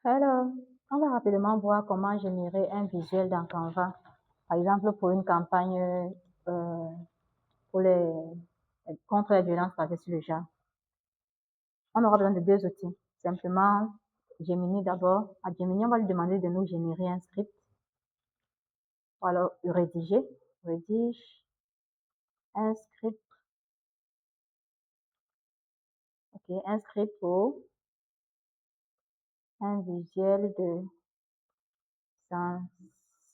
Alors, on va rapidement voir comment générer un visuel dans Canva. Par exemple, pour une campagne pour contre les violences basées sur le genre. On aura besoin de deux outils. Simplement, Gemini d'abord. À Gemini, on va lui demander de nous générer un script. Ou alors, rédiger. Rédige un script. Ok, un script pour un visuel de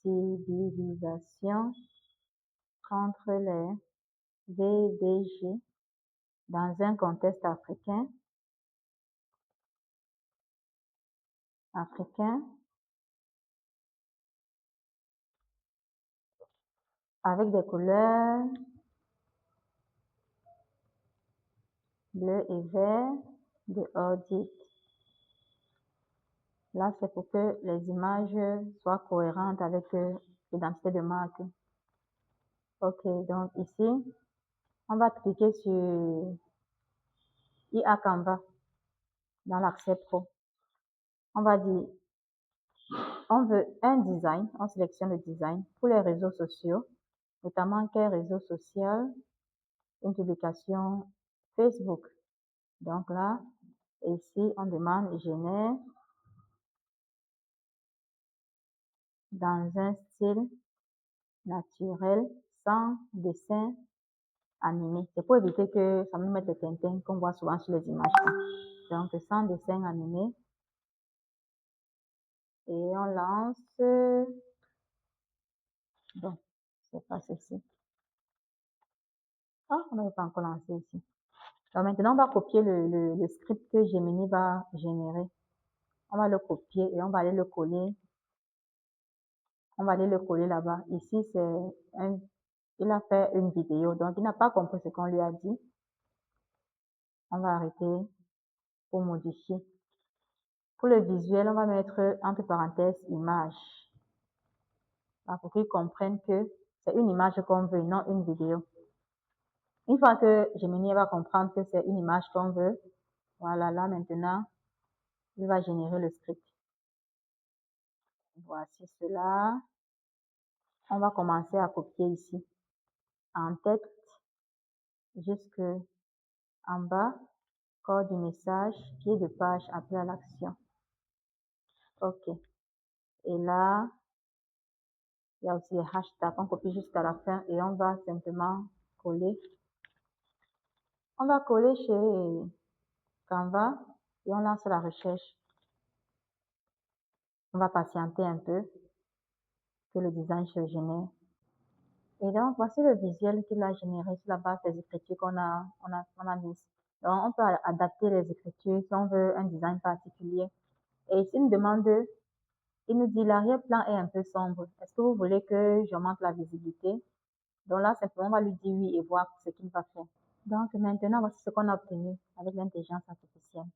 sensibilisation contre les VDG dans un contexte africain avec des couleurs bleu et vert de audit. Là, c'est pour que les images soient cohérentes avec l'identité de marque. Ok, donc ici, on va cliquer sur IA Canva dans l'accès pro. On va dire, on veut un design, on sélectionne le design pour les réseaux sociaux, notamment quel réseau social, une publication Facebook. Donc là, ici, on demande génère dans un style naturel, sans dessin animé. C'est pour éviter que ça nous mette les tintins qu'on voit souvent sur les images. Donc, sans dessin animé. Et on lance. Bon, c'est pas ceci. Ah, on n'avait pas encore lancé ici. Donc maintenant, on va copier le script que Gemini va générer. On va le copier et on va aller le coller. On va aller le coller là-bas. Ici, il a fait une vidéo, donc il n'a pas compris ce qu'on lui a dit. On va arrêter pour modifier. Pour le visuel, on va mettre entre parenthèses image. Pour qu'ils comprennent que c'est une image qu'on veut, non une vidéo. Une fois que Gemini va comprendre que c'est une image qu'on veut, voilà, là maintenant, il va générer le script. Voici cela. On va commencer à copier ici. En texte, jusque en bas, corps du message, pied de page, appel à l'action. Ok. Et là, il y a aussi les hashtags. On copie jusqu'à la fin et on va simplement coller. On va coller chez Canva et on lance la recherche. On va patienter un peu que le design se génère. Et donc, voici le visuel qu'il a généré sur la base des écritures qu'on a mises. Donc, on peut adapter les écritures si on veut un design particulier. Et ici, il nous demande, il nous dit l'arrière-plan est un peu sombre. Est-ce que vous voulez que j'augmente la visibilité? Donc là, simplement, on va lui dire oui et voir ce qu'il va faire. Donc maintenant, voici ce qu'on a obtenu avec l'intelligence artificielle.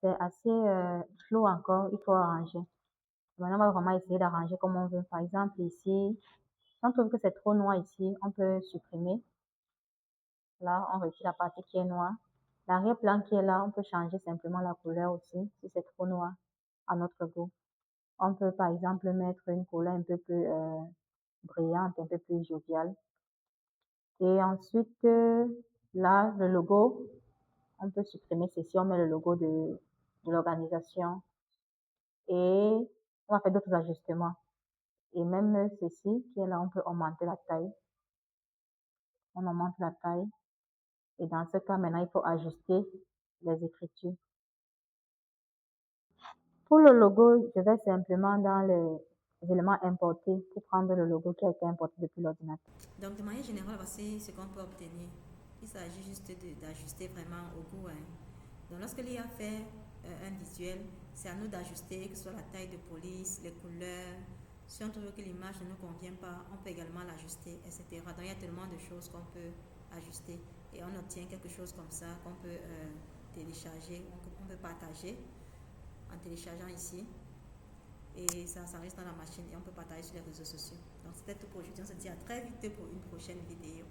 C'est assez flou encore, il faut arranger. Maintenant, on va vraiment essayer d'arranger comme on veut. Par exemple, ici, si on trouve que c'est trop noir ici, on peut supprimer. Là, on retire la partie qui est noire. L'arrière-plan qui est là, on peut changer simplement la couleur aussi, si c'est trop noir à notre goût. On peut, par exemple, mettre une couleur un peu plus brillante, un peu plus joviale. Et ensuite, là, le logo, on peut supprimer ceci, on met le logo de l'organisation. Et on va faire d'autres ajustements. Et même ceci, qui est là, on peut augmenter la taille. On augmente la taille. Et dans ce cas, maintenant, il faut ajuster les écritures. Pour le logo, je vais simplement dans les éléments importés pour prendre le logo qui a été importé depuis l'ordinateur. Donc, de manière générale, voici ce qu'on peut obtenir. Il s'agit juste d'ajuster vraiment au goût. Donc, lorsque l'IA fait un visuel, c'est à nous d'ajuster, que ce soit la taille de police, les couleurs. Si on trouve que l'image ne nous convient pas, on peut également l'ajuster, etc. Donc, il y a tellement de choses qu'on peut ajuster. Et on obtient quelque chose comme ça qu'on peut télécharger, on peut partager en téléchargeant ici. Et ça s'enregistre dans la machine et on peut partager sur les réseaux sociaux. Donc, c'était tout pour aujourd'hui. On se dit à très vite pour une prochaine vidéo.